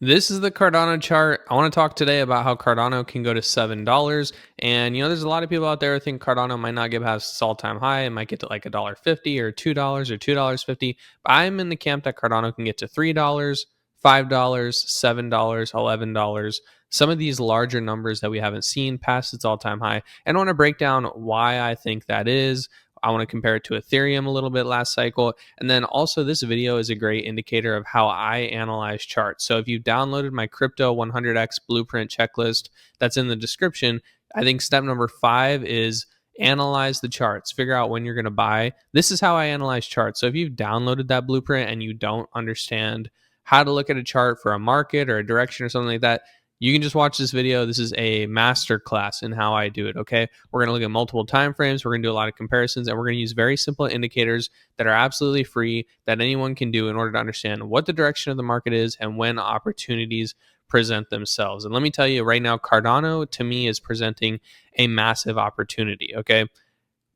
This is the Cardano chart. I want to talk today about how Cardano can go to $7. And there's a lot of people out there who think Cardano might not get past its all-time high. It might get to like $1.50 or $2 or $2.50. But I'm in the camp that Cardano can get to $3, $5, $7, $11. Some of these larger numbers that we haven't seen past its all-time high. And I want to break down why I think that is. I want to compare it to Ethereum a little bit last cycle. And then also, this video is a great indicator of how I analyze charts. So if you downloaded my crypto 100x blueprint checklist that's in the description, I think step number 5 is analyze the charts, figure out when you're going to buy. This is how I analyze charts. So if you've downloaded that blueprint and you don't understand how to look at a chart for a market or a direction or something like that, you can just watch this video. This is a master class in how I do it, okay? We're going to look at multiple time frames. We're going to do a lot of comparisons, and we're going to use very simple indicators that are absolutely free that anyone can do in order to understand what the direction of the market is and when opportunities present themselves. And let me tell you right now, Cardano to me is presenting a massive opportunity, okay?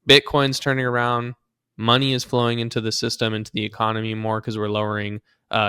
Bitcoin's turning around. Money is flowing into the system, into the economy more because we're lowering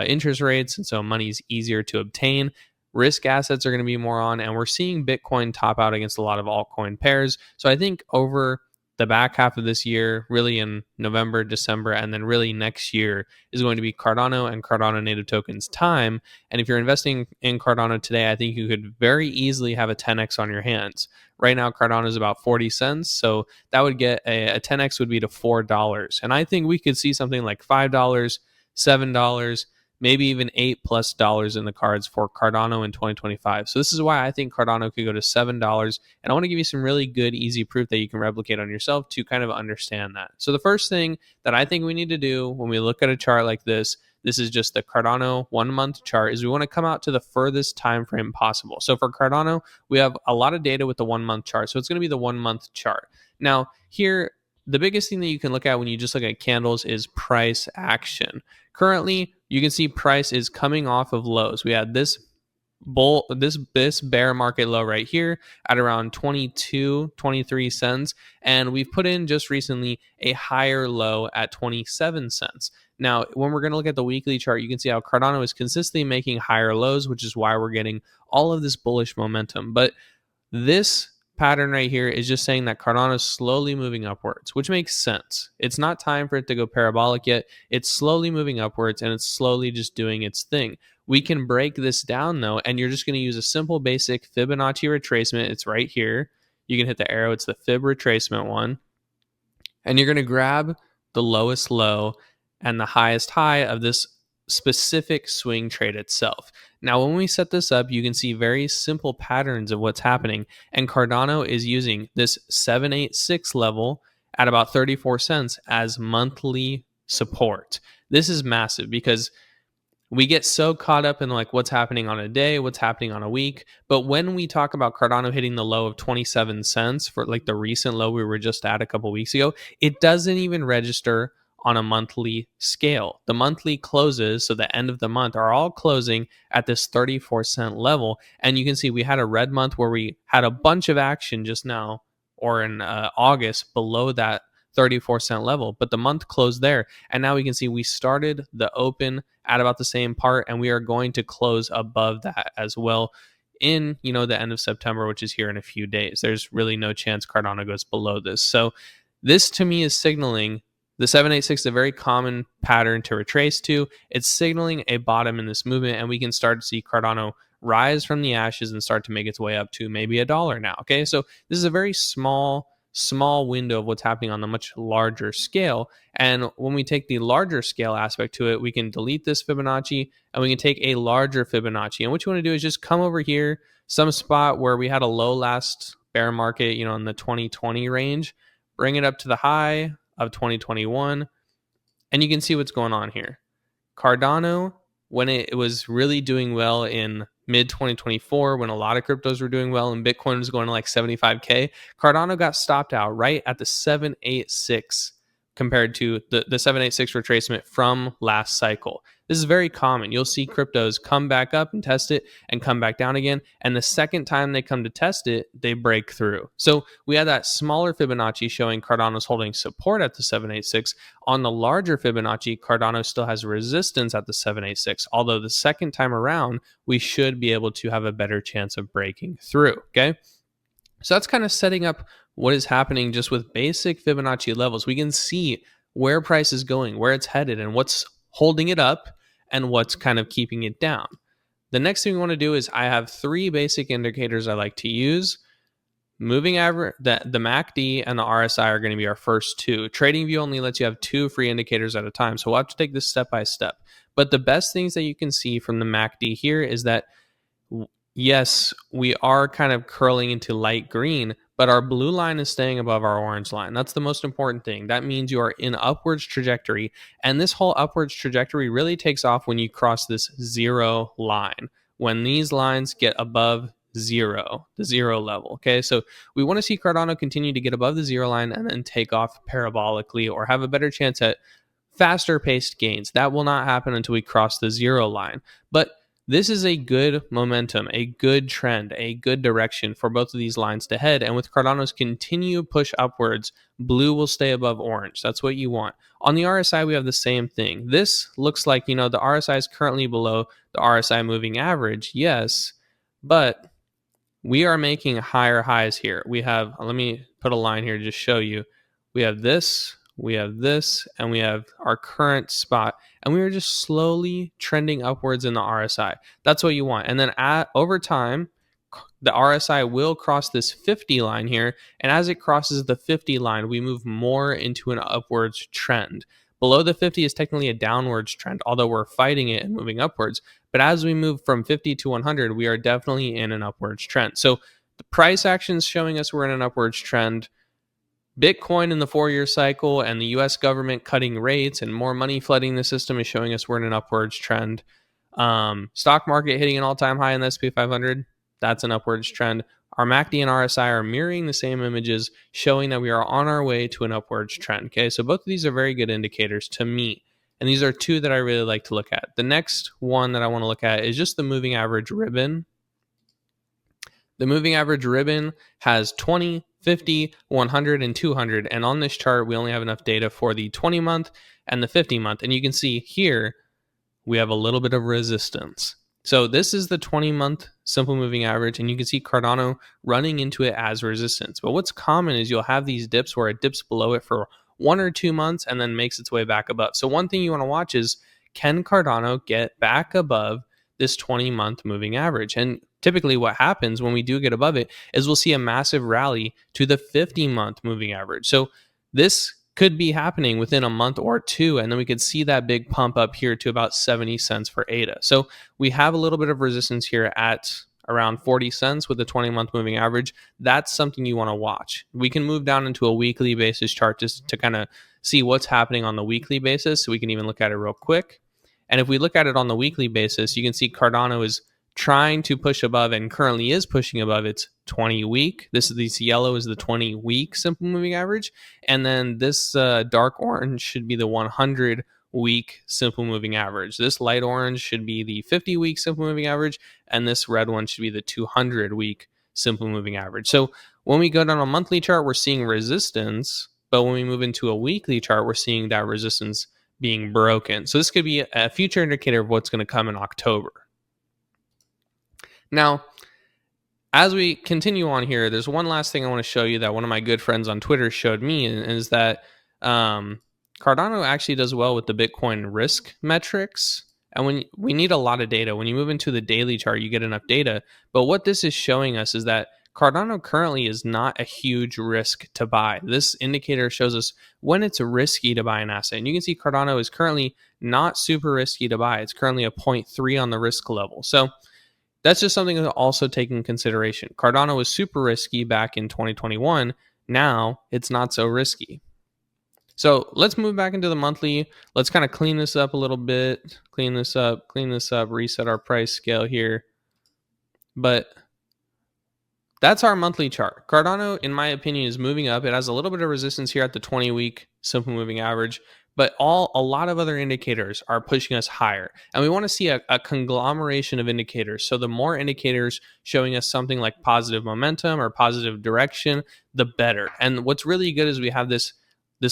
interest rates, and so money is easier to obtain. Risk assets are going to be more on, and we're seeing Bitcoin top out against a lot of altcoin pairs. So I think over the back half of this year, really in November, December, and then really next year is going to be Cardano and Cardano native tokens time. And if you're investing in Cardano today, I think you could very easily have a 10x on your hands. Right now, Cardano is about 40 cents. So that would get a 10x would be to $4. And I think we could see something like $5, $7, maybe even $8+ in the cards for Cardano in 2025. So this is why I think Cardano could go to $7. And I want to give you some really good, easy proof that you can replicate on yourself to kind of understand that. So the first thing that I think we need to do when we look at a chart like this is just the Cardano 1 month chart, is we want to come out to the furthest time frame possible. So for Cardano, we have a lot of data with the 1 month chart. So it's going to be the 1 month chart. Now here, the biggest thing that you can look at when you just look at candles is price action. Currently, you can see price is coming off of lows. We had this bear market low right here at around 23 cents, and we've put in just recently a higher low at 27 cents. Now, when we're going to look at the weekly chart, you can see how Cardano is consistently making higher lows, which is why we're getting all of this bullish momentum. But this pattern right here is just saying that Cardano is slowly moving upwards, which makes sense. It's not time for it to go parabolic yet. It's slowly moving upwards, and it's slowly just doing its thing. We can break this down though, and you're just going to use a simple basic Fibonacci retracement. It's right here. You can hit the arrow. It's the Fib retracement one. And you're going to grab the lowest low and the highest high of this specific swing trade itself. Now, when we set this up, you can see very simple patterns of what's happening. And Cardano is using this 786 level at about 34 cents as monthly support. This is massive because we get so caught up in like what's happening on a day, what's happening on a week. But when we talk about Cardano hitting the low of 27 cents for like the recent low we were just at a couple weeks ago, it doesn't even register on a monthly scale. The monthly closes, so the end of the month, are all closing at this 34-cent level. And you can see we had a red month where we had a bunch of action just now, or in August, below that 34-cent level, but the month closed there. And now we can see we started the open at about the same part, and we are going to close above that as well in the end of September, which is here in a few days. There's really no chance Cardano goes below this. So this to me is signaling the 786 is a very common pattern to retrace to. It's signaling a bottom in this movement, and we can start to see Cardano rise from the ashes and start to make its way up to maybe $1 now. Okay, so this is a very small window of what's happening on the much larger scale. And when we take the larger scale aspect to it, we can delete this Fibonacci and we can take a larger Fibonacci. And what you want to do is just come over here, some spot where we had a low last bear market, in the 2020 range, bring it up to the high of 2021, and you can see what's going on here. Cardano, when it was really doing well in mid 2024, when a lot of cryptos were doing well and Bitcoin was going to like 75K, Cardano got stopped out right at the 786 compared to the 786 retracement from last cycle. This is very common. You'll see cryptos come back up and test it and come back down again. And the second time they come to test it, they break through. So we had that smaller Fibonacci showing Cardano's holding support at the 786. On the larger Fibonacci, Cardano still has resistance at the 786. Although the second time around, we should be able to have a better chance of breaking through. Okay. So that's kind of setting up what is happening just with basic Fibonacci levels. We can see where price is going, where it's headed, and what's holding it up and what's kind of keeping it down. The next thing we want to do is I have three basic indicators I like to use. Moving average, the MACD and the RSI are going to be our first two. TradingView only lets you have two free indicators at a time, so we'll have to take this step by step. But the best things that you can see from the MACD here is that yes, we are kind of curling into light green, but our blue line is staying above our orange line. That's the most important thing. That means you are in upwards trajectory. And this whole upwards trajectory really takes off when you cross this zero line. When these lines get above zero, the zero level. Okay, so we want to see Cardano continue to get above the zero line and then take off parabolically or have a better chance at faster paced gains. That will not happen until we cross the zero line. But this is a good momentum, a good trend, a good direction for both of these lines to head. And with Cardano's continued push upwards, blue will stay above orange. That's what you want. On the RSI, we have the same thing. This looks like, the RSI is currently below the RSI moving average. Yes, but we are making higher highs here. We have, let me put a line here to just show you. We have this, and we have our current spot. And we are just slowly trending upwards in the RSI. That's what you want. And then over time, the RSI will cross this 50 line here. And as it crosses the 50 line, we move more into an upwards trend. Below the 50 is technically a downwards trend, although we're fighting it and moving upwards. But as we move from 50 to 100, we are definitely in an upwards trend. So the price action is showing us we're in an upwards trend. Bitcoin in the 4-year cycle and the US government cutting rates and more money flooding the system is showing us we're in an upwards trend. Stock market hitting an all-time high in the SP 500, that's an upwards trend. Our MACD and RSI are mirroring the same images, showing that we are on our way to an upwards trend. Okay, so both of these are very good indicators to me. And these are two that I really like to look at. The next one that I want to look at is just the moving average ribbon. The moving average ribbon has 20, 50, 100, and 200. And on this chart, we only have enough data for the 20-month and the 50-month. And you can see here, we have a little bit of resistance. So this is the 20-month simple moving average, and you can see Cardano running into it as resistance. But what's common is you'll have these dips where it dips below it for 1 or 2 months and then makes its way back above. So one thing you want to watch is, can Cardano get back above this 20-month moving average? And typically what happens when we do get above it is we'll see a massive rally to the 50-month moving average. So this could be happening within a month or two, and then we could see that big pump up here to about 70 cents for ADA. So we have a little bit of resistance here at around 40 cents with the 20-month moving average. That's something you want to watch. We can move down into a weekly basis chart just to kind of see what's happening on the weekly basis. So we can even look at it real quick. And if we look at it on the weekly basis, you can see Cardano is trying to push above and currently is pushing above its 20-week. This yellow is the 20-week simple moving average. And then this dark orange should be the 100-week simple moving average. This light orange should be the 50-week simple moving average. And this red one should be the 200-week simple moving average. So when we go down a monthly chart, we're seeing resistance. But when we move into a weekly chart, we're seeing that resistance being broken. So this could be a future indicator of what's going to come in October. Now, as we continue on here, there's one last thing I want to show you that one of my good friends on Twitter showed me, and is that Cardano actually does well with the Bitcoin risk metrics. And when we need a lot of data, when you move into the daily chart, you get enough data. But what this is showing us is that Cardano currently is not a huge risk to buy. This indicator shows us when it's risky to buy an asset. And you can see Cardano is currently not super risky to buy. It's currently a 0.3 on the risk level. So that's just something to also take in consideration. Cardano was super risky back in 2021. Now it's not so risky. So let's move back into the monthly. Let's kind of clean this up a little bit. Clean this up, reset our price scale here. But that's our monthly chart. Cardano, in my opinion, is moving up. It has a little bit of resistance here at the 20-week simple moving average. but a lot of other indicators are pushing us higher, and we want to see a conglomeration of indicators. So the more indicators showing us something like positive momentum or positive direction, the better. And what's really good is we have this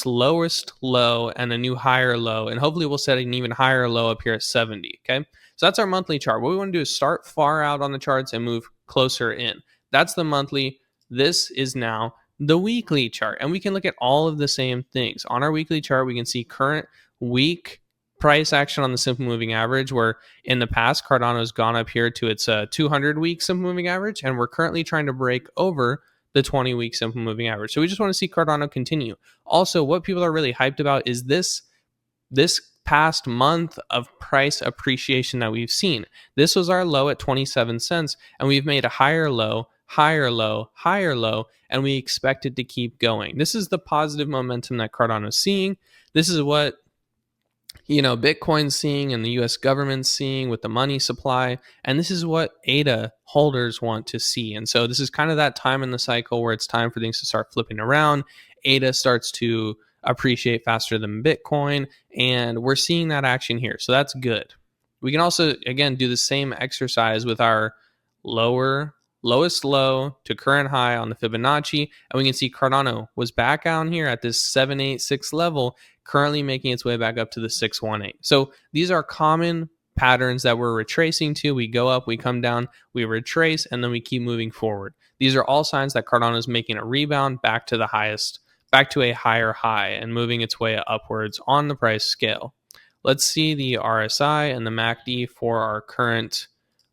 lowest low and a new higher low, and hopefully we'll set an even higher low up here at 70. Okay, so that's our monthly chart. What we want to do is start far out on the charts and move closer in. That's the monthly. This is now the weekly chart, and we can look at all of the same things. On our weekly chart, we can see current week price action on the simple moving average, where in the past Cardano has gone up here to its 200 week simple moving average, and we're currently trying to break over the 20 week simple moving average. So we just want to see Cardano continue. Also, what people are really hyped about is this past month of price appreciation that we've seen. This was our low at 27 cents, and we've made a higher low, higher low, higher low, and we expect it to keep going. This is the positive momentum that Cardano's seeing. This is what Bitcoin's seeing and the US government's seeing with the money supply, and this is what ADA holders want to see. And so this is kind of that time in the cycle where it's time for things to start flipping around. ADA starts to appreciate faster than Bitcoin, and we're seeing that action here. So that's good. We can also, again, do the same exercise with our lowest low to current high on the Fibonacci, and we can see Cardano was back down here at this 786 level, currently making its way back up to the 618. So these are common patterns that we're retracing to. We go up, we come down, we retrace, and then we keep moving forward. These are all signs that Cardano is making a rebound back to a higher high and moving its way upwards on the price scale. Let's see the RSI and the MACD for our current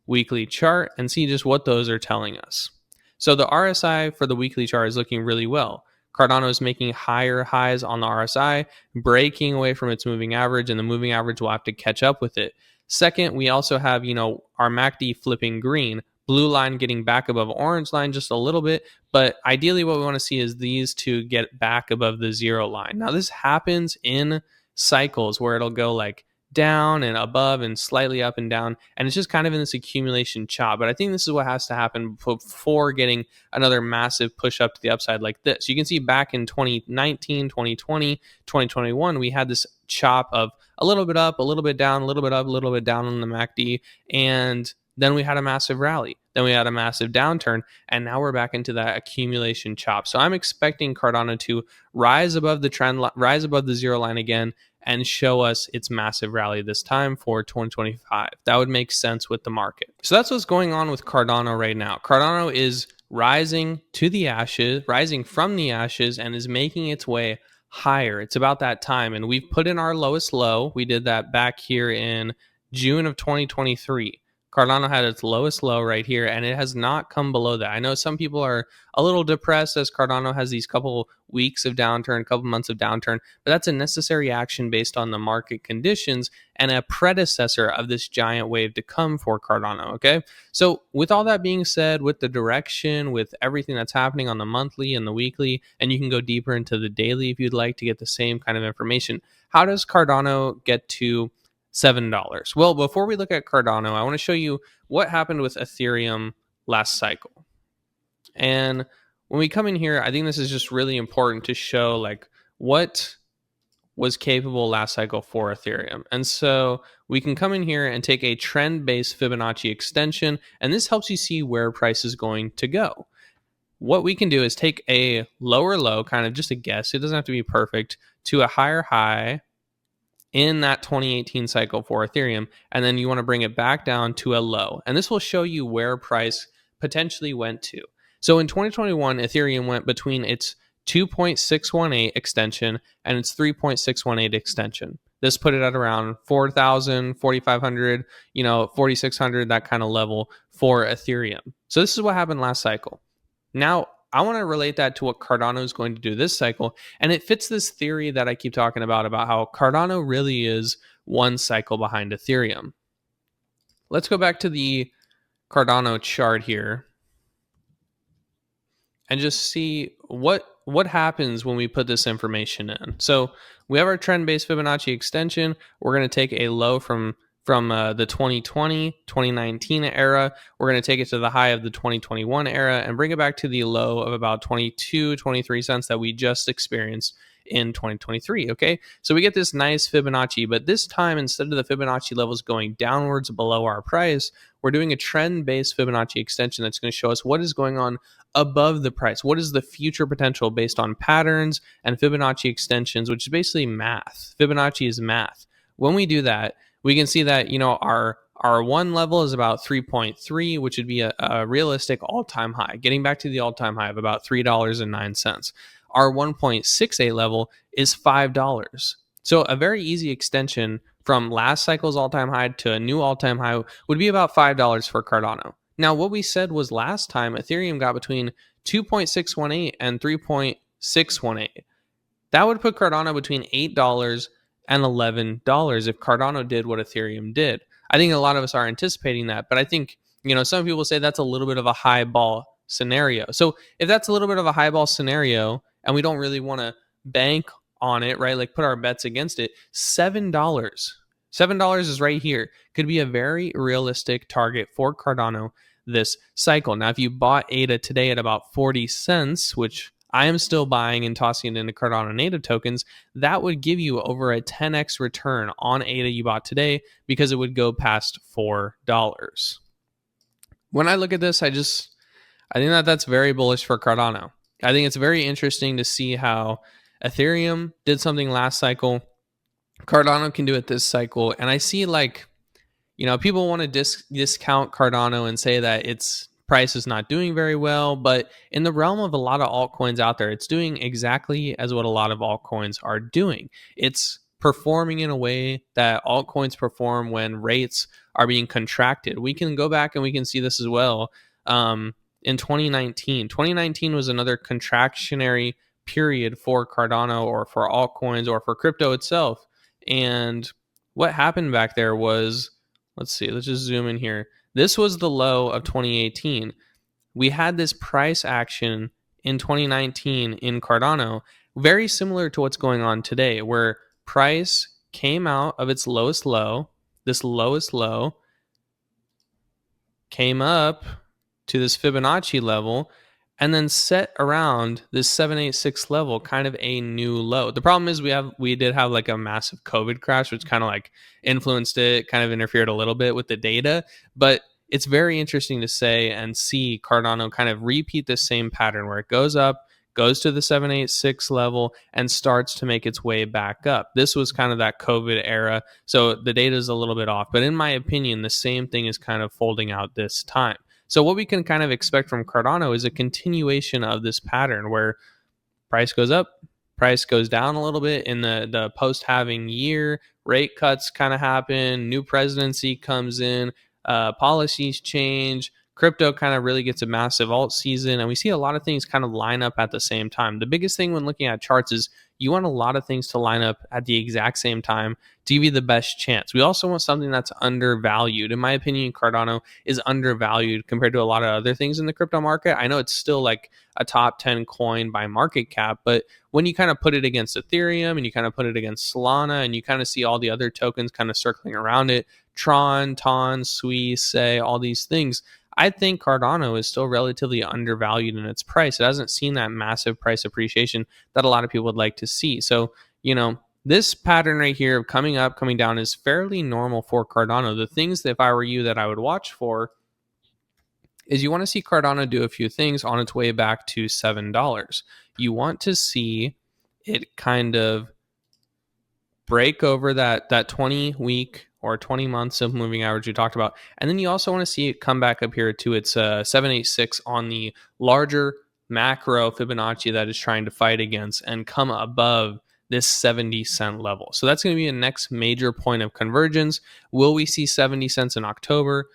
weekly chart and see just what those are telling us. So the RSI for the weekly chart is looking really well. Cardano is making higher highs on the RSI, breaking away from its moving average, and the moving average will have to catch up with it. Second, we also have, our MACD flipping green, blue line getting back above orange line just a little bit, but ideally what we want to see is these two get back above the zero line. Now this happens in cycles where it'll go like down and above and slightly up and down, and it's just kind of in this accumulation chop. But I think this is what has to happen before getting another massive push up to the upside like this. You can see back in 2019, 2020, 2021, we had this chop of a little bit up, a little bit down, a little bit up, a little bit down on the MACD, and then we had a massive rally. Then we had a massive downturn, and now we're back into that accumulation chop. So I'm expecting Cardano to rise above the trend, rise above the zero line again, and show us its massive rally this time for 2025. That would make sense with the market. So that's what's going on with Cardano right now. Cardano is rising to the ashes, rising from the ashes, and is making its way higher. It's about that time, and we've put in our lowest low. We did that back here in June of 2023. Cardano had its lowest low right here, and it has not come below that. I know some people are a little depressed as Cardano has these couple weeks of downturn, couple months of downturn, but that's a necessary action based on the market conditions and a predecessor of this giant wave to come for Cardano, okay? So with all that being said, with the direction, with everything that's happening on the monthly and the weekly, and you can go deeper into the daily if you'd like to get the same kind of information, how does Cardano get to $7? Well, before we look at Cardano, I want to show you what happened with Ethereum last cycle. And when we come in here, I think this is just really important to show like what was capable last cycle for Ethereum. And so we can come in here and take a trend-based Fibonacci extension, and this helps you see where price is going to go. What we can do is take a lower low, kind of just a guess, it doesn't have to be perfect, to a higher high in that 2018 cycle for Ethereum, and then you want to bring it back down to a low. And this will show you where price potentially went to. So in 2021, Ethereum went between its 2.618 extension and its 3.618 extension. This put it at around 4,000, 4,500, 4,600, that kind of level for Ethereum. So this is what happened last cycle. Now, I want to relate that to what Cardano is going to do this cycle, and it fits this theory that I keep talking about how Cardano really is one cycle behind Ethereum. Let's go back to the Cardano chart here and just see what happens when we put this information in. So we have our trend-based Fibonacci extension. We're going to take a low from the 2020, 2019 era. We're going to take it to the high of the 2021 era and bring it back to the low of about 22, 23 cents that we just experienced in 2023. Okay, so we get this nice Fibonacci, but this time, instead of the Fibonacci levels going downwards below our price, we're doing a trend-based Fibonacci extension that's going to show us what is going on above the price. What is the future potential based on patterns and Fibonacci extensions, which is basically math. Fibonacci is math. When we do that, we can see that, our one level is about 3.3, which would be a realistic all-time high, getting back to the all-time high of about $3.09. Our 1.68 level is $5. So a very easy extension from last cycle's all-time high to a new all-time high would be about $5 for Cardano. Now, what we said was last time Ethereum got between 2.618 and 3.618. That would put Cardano between $8 and $11 if Cardano did what Ethereum did. I think a lot of us are anticipating that, but I think, some people say that's a little bit of a high ball scenario. So if that's a little bit of a high ball scenario and we don't really want to bank on it, right? Like put our bets against it, $7 is right here. Could be a very realistic target for Cardano this cycle. Now, if you bought ADA today at about 40 cents, which I am still buying and tossing it into Cardano native tokens, that would give you over a 10x return on ADA you bought today because it would go past $4. When I look at this, I think that that's very bullish for Cardano. I think it's very interesting to see how Ethereum did something last cycle. Cardano can do it this cycle. And I see people want to discount Cardano and say that its price is not doing very well, but in the realm of a lot of altcoins out there, it's doing exactly as what a lot of altcoins are doing. It's performing in a way that altcoins perform when rates are being contracted. We can go back and we can see this as well. In 2019 was another contractionary period for Cardano or for altcoins or for crypto itself. And what happened back there was, let's just zoom in here. This was the low of 2018. We had this price action in 2019 in Cardano, very similar to what's going on today, where price came out of its lowest low, this lowest low, came up to this Fibonacci level, and then set around this 786 level, kind of a new low. The problem is we did have like a massive COVID crash, which kind of like influenced it, kind of interfered a little bit with the data. But it's very interesting to say and see Cardano kind of repeat the same pattern where it goes up, goes to the 786 level, and starts to make its way back up. This was kind of that COVID era, so the data is a little bit off. But in my opinion, the same thing is kind of folding out this time. So what we can kind of expect from Cardano is a continuation of this pattern where price goes up, price goes down a little bit in the post-halving year, rate cuts kind of happen, new presidency comes in, policies change, crypto kind of really gets a massive alt season, and we see a lot of things kind of line up at the same time. The biggest thing when looking at charts is you want a lot of things to line up at the exact same time to give you the best chance. We also want something that's undervalued. In my opinion, Cardano is undervalued compared to a lot of other things in the crypto market. I know it's still like a top 10 coin by market cap, but when you kind of put it against Ethereum and you kind of put it against Solana and you kind of see all the other tokens kind of circling around it, Tron, Ton, Sui, Say, all these things, I think Cardano is still relatively undervalued in its price. It hasn't seen that massive price appreciation that a lot of people would like to see. So, this pattern right here of coming up, coming down is fairly normal for Cardano. The things that if I were you that I would watch for is you want to see Cardano do a few things on its way back to $7. You want to see it kind of break over that 20-week or 20-month simple moving average we talked about. And then you also want to see it come back up here to its 786 on the larger macro Fibonacci that is trying to fight against and come above this 70 cent level. So that's going to be the next major point of convergence. Will we see 70 cents in October,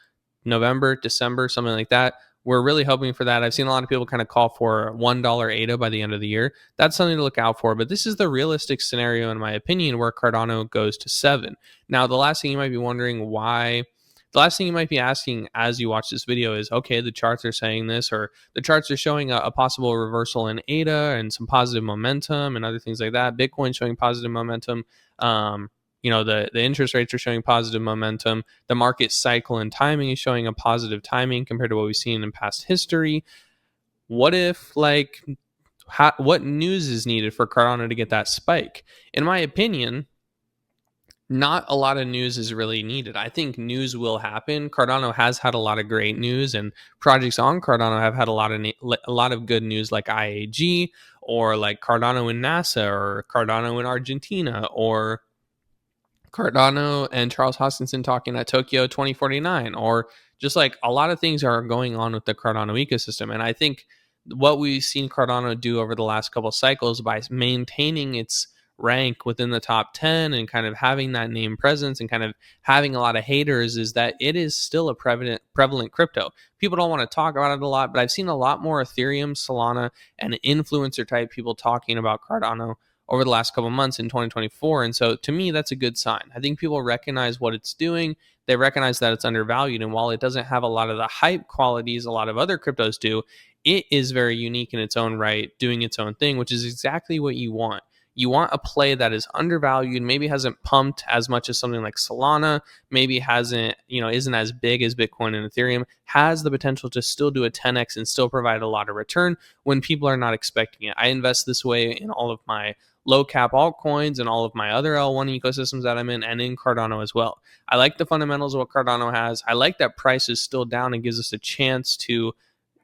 November, December, something like that? We're really hoping for that. I've seen a lot of people kind of call for $1 ADA by the end of the year. That's something to look out for. But this is the realistic scenario, in my opinion, where Cardano goes to 7. Now, the last thing you might be wondering the last thing you might be asking as you watch this video is, okay, the charts are saying this, or the charts are showing a possible reversal in ADA and some positive momentum and other things like that. Bitcoin showing positive momentum. The interest rates are showing positive momentum. The market cycle and timing is showing a positive timing compared to what we've seen in past history. What if what news is needed for Cardano to get that spike? In my opinion, not a lot of news is really needed. I think news will happen. Cardano has had a lot of great news, and projects on Cardano have had a lot of good news, like IAG, or like Cardano in NASA, or Cardano in Argentina, or Cardano and Charles Hoskinson talking at Tokyo 2049, or just like a lot of things are going on with the Cardano ecosystem. And I think what we've seen Cardano do over the last couple of cycles by maintaining its rank within the top 10 and kind of having that name presence and kind of having a lot of haters is that it is still a prevalent crypto. People don't want to talk about it a lot, but I've seen a lot more Ethereum, Solana, and influencer type people talking about Cardano over the last couple months in 2024. And so to me, that's a good sign. I think people recognize what it's doing. They recognize that it's undervalued. And while it doesn't have a lot of the hype qualities a lot of other cryptos do, it is very unique in its own right, doing its own thing, which is exactly what you want. You want a play that is undervalued, maybe hasn't pumped as much as something like Solana, maybe hasn't, isn't as big as Bitcoin and Ethereum, has the potential to still do a 10x and still provide a lot of return when people are not expecting it. I invest this way in all of my low cap altcoins and all of my other L1 ecosystems that I'm in, and in Cardano as well. I like the fundamentals of what Cardano has. I like that price is still down and gives us a chance to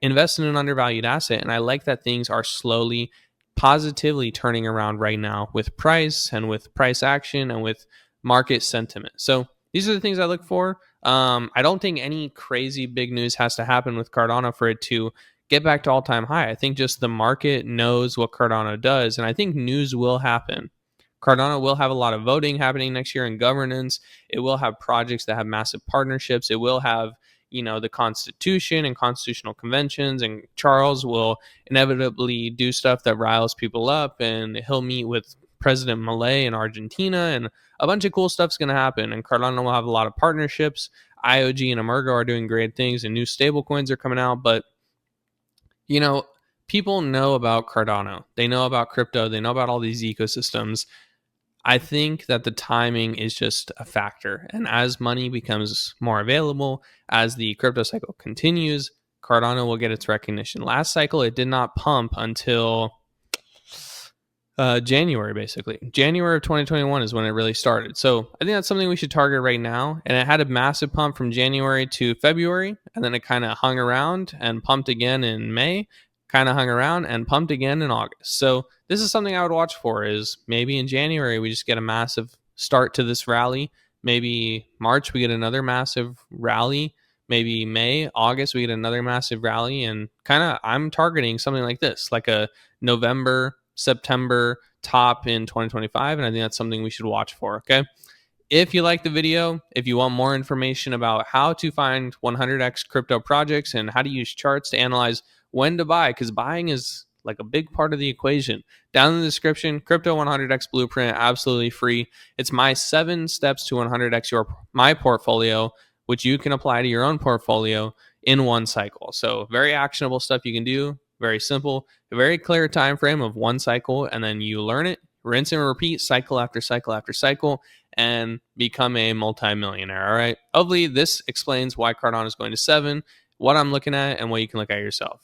invest in an undervalued asset. And I like that things are slowly, positively turning around right now with price and with price action and with market sentiment. So these are the things I look for. I don't think any crazy big news has to happen with Cardano for it to get back to all-time high. I think just the market knows what Cardano does, and I think news will happen. Cardano will have a lot of voting happening next year in governance. It will have projects that have massive partnerships. It will have, the Constitution and constitutional conventions, and Charles will inevitably do stuff that riles people up, and he'll meet with President Milei in Argentina, and a bunch of cool stuff's going to happen. And Cardano will have a lot of partnerships. IOG and Emergo are doing great things, and new stable coins are coming out, but you know, people know about Cardano. They know about crypto. They know about all these ecosystems. I think that the timing is just a factor. And as money becomes more available, as the crypto cycle continues, Cardano will get its recognition. Last cycle, it did not pump until January, basically. January of 2021 is when it really started. So I think that's something we should target right now. And it had a massive pump from January to February, and then it kind of hung around and pumped again in May, kind of hung around and pumped again in August. So this is something I would watch for, is maybe in January we just get a massive start to this rally. Maybe March we get another massive rally. Maybe May, August we get another massive rally. And kind of I'm targeting something like this, like a November, September top in 2025, and I think that's something we should watch for. Okay, if you like the video, if you want more information about how to find 100x crypto projects and how to use charts to analyze when to buy, because buying is like a big part of the equation, down in the description, crypto 100x blueprint, absolutely free. It's my 7 steps to 100x my portfolio, which you can apply to your own portfolio in one cycle. So very actionable stuff you can do, very simple, a very clear time frame of one cycle, and then you learn it, rinse and repeat, cycle after cycle after cycle, and become a multimillionaire. All right. Hopefully this explains why Cardano is going to 7, what I'm looking at, and what you can look at yourself.